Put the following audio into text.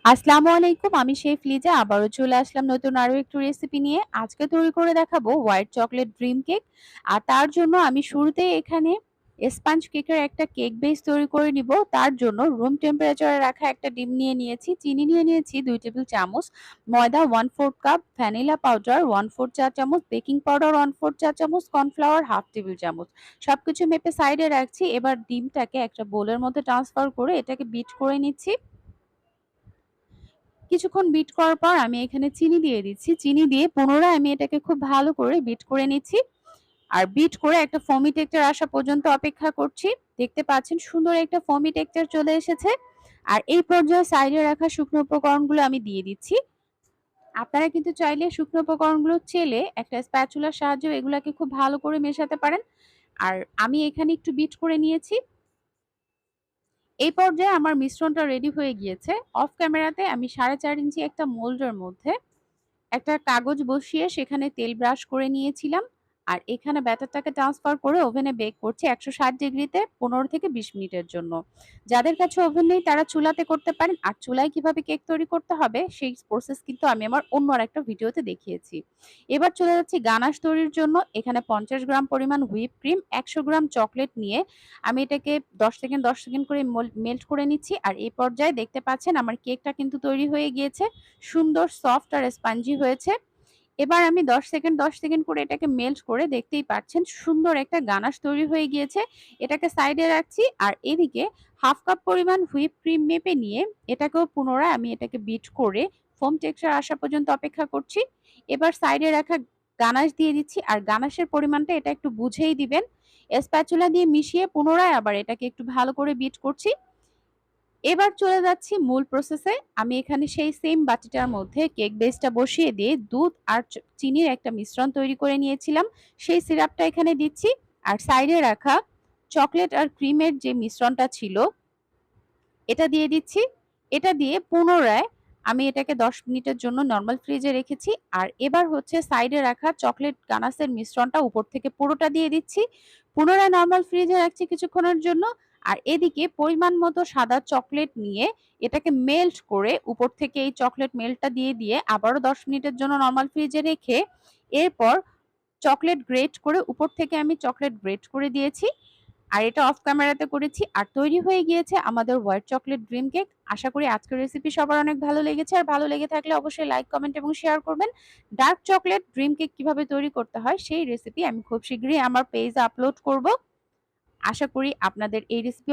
আসসালামু আলাইকুম। আমি শেফ লিজা আবারও চলে আসলাম নতুন আরো একটু রেসিপি নিয়ে। আজকে তৈরি করে দেখাবো হোয়াইট চকোলেট ড্রিম কেক। আর তার জন্য আমি শুরুতেই এখানে স্পঞ্জ কেকের একটা কেক বেস তৈরি করে নিব। তার জন্য রুম টেম্পারেচারে রাখা একটা ডিম নিয়ে নিয়েছি, চিনি নিয়ে নিয়েছি 2 টেবিল চামচ, ময়দা 1/4 কাপ, ভ্যানিলা পাউডার 1/4 চা চামচ, বেকিং পাউডার 1/4 চা চামচ, কর্নফ্লাওয়ার 1/2 টেবিল চামচ। সবকিছু মেপে সাইডে রাখছি। এবার ডিমটাকে একটা বোলের মধ্যে ট্রান্সফার করে এটাকে বিট করে নিচ্ছি। কিছুক্ষণ বিট করার পর আমি এখানে চিনি দিয়ে দিচ্ছি। চিনি দিয়ে পুনরায় আমি এটাকে খুব ভালো করে বিট করে নিচ্ছি। আর বিট করে একটা ফোমি টেক্সচার আসা পর্যন্ত অপেক্ষা করছি। দেখতে পাচ্ছেন সুন্দর একটা ফোমি টেক্সচার চলে এসেছে। আর এই পর্যায়ে সাইডে রাখা শুকনো উপকরণগুলো আমি দিয়ে দিচ্ছি। আপনারা কিন্তু চাইলে শুকনো উপকরণগুলো চেলে একটা স্প্যাচুলার সাহায্যে এগুলাকে খুব ভালো করে মেশাতে পারেন। আর আমি এখানে একটু বিট করে নিয়েছি। এই পর্যায়ে আমার মিশ্রণটা রেডি হয়ে গিয়েছে। অফ ক্যামেরাতে আমি 4.5 ইঞ্চি একটা মোল্ডের মধ্যে একটা কাগজ বসিয়ে সেখানে তেল ব্রাশ করে নিয়েছিলাম। আর এখানে ব্যাটারটাকে ট্রান্সফার করে ওভেনে বেক করছি 160 ডিগ্রিতে 15 থেকে 20 মিনিটের জন্য। যাদের কাছে ওভেন নেই তারা চুলাতে করতে পারেন। আর চুলায় কিভাবে কেক তৈরি করতে হবে সেই প্রসেস কিন্তু আমি আমার অন্য আরেকটা ভিডিওতে দেখিয়েছি। এবার চলে যাচ্ছি গানাশ তৈরির জন্য। এখানে 50 গ্রাম পরিমাণ হুইপ ক্রিম, 100 গ্রাম চকলেট নিয়ে আমি এটাকে 10 সেকেন্ড করে মেল্ট করে নিচ্ছি। আর এই পর্যায়ে দেখতে পাচ্ছেন আমার কেকটা কিন্তু তৈরি হয়ে গিয়েছে। সুন্দর সফট আর স্পঞ্জি হয়েছে। এবার আমি 10 সেকেন্ড করে এটাকে মেল্ট করে দেখতেই পাচ্ছেন সুন্দর একটা গানাশ তৈরি হয়ে গিয়েছে। এটাকে সাইডে রাখছি। আর এদিকে 1/2 কাপ পরিমাণ হুইপ ক্রিম মেপে নিয়ে এটাকেও পুনরায় আমি এটাকে বিট করে ফোম টেক্সচার আসা পর্যন্ত অপেক্ষা করছি। এবার সাইডে রাখা গানাশ দিয়ে দিচ্ছি। আর গানাশের পরিমাণটা এটা একটু বুঝেই দিবেন। স্প্যাচুলা দিয়ে মিশিয়ে পুনরায় আবার এটাকে একটু ভালো করে বিট করছি। এবার চলে যাচ্ছি মূল প্রসেসে। আমি এখানে সেই সেম বাটিটার মধ্যে কেক বেসটা বসিয়ে দিয়ে দুধ আর চিনির একটা মিশ্রণ তৈরি করে নিয়েছিলাম। সেই সিরাপটা এখানে দিচ্ছি। আর সাইডে রাখা চকলেট আর ক্রিমের যে মিশ্রণটা ছিল এটা দিয়ে দিচ্ছি। এটা দিয়ে পুনরায় আমি এটাকে 10 মিনিটের জন্য নরমাল ফ্রিজে রেখেছি। আর এবার হচ্ছে সাইডে রাখা চকলেট গানাশের মিশ্রণটা উপর থেকে পুরোটা দিয়ে দিচ্ছি। পুনরায় নরমাল ফ্রিজে রাখছি কিছুক্ষণের জন্য। আর এদিকে পরিমাণ মতো সাদা চকলেট নিয়ে এটাকে মেল্ট করে উপর থেকে এই চকলেট মেল্টটা দিয়ে আবারও 10 মিনিটের জন্য নরমাল ফ্রিজে রেখে এরপর চকলেট গ্রেট করে উপর থেকে আমি চকলেট গ্রেট করে দিয়েছি। আর এটা অফ ক্যামেরাতে করেছি। আর তৈরি হয়ে গিয়েছে আমাদের হোয়াইট চকলেট ড্রিম কেক। আশা করি আজকের রেসিপি সবার অনেক ভালো লেগেছে। আর ভালো লেগে থাকলে অবশ্যই লাইক, কমেন্ট এবং শেয়ার করবেন। ডার্ক চকলেট ড্রিম কেক কিভাবে তৈরি করতে হয় সেই রেসিপি আমি খুব শীঘ্রই আমার পেজে আপলোড করব। আশা করি আপনাদের এই রেসিপি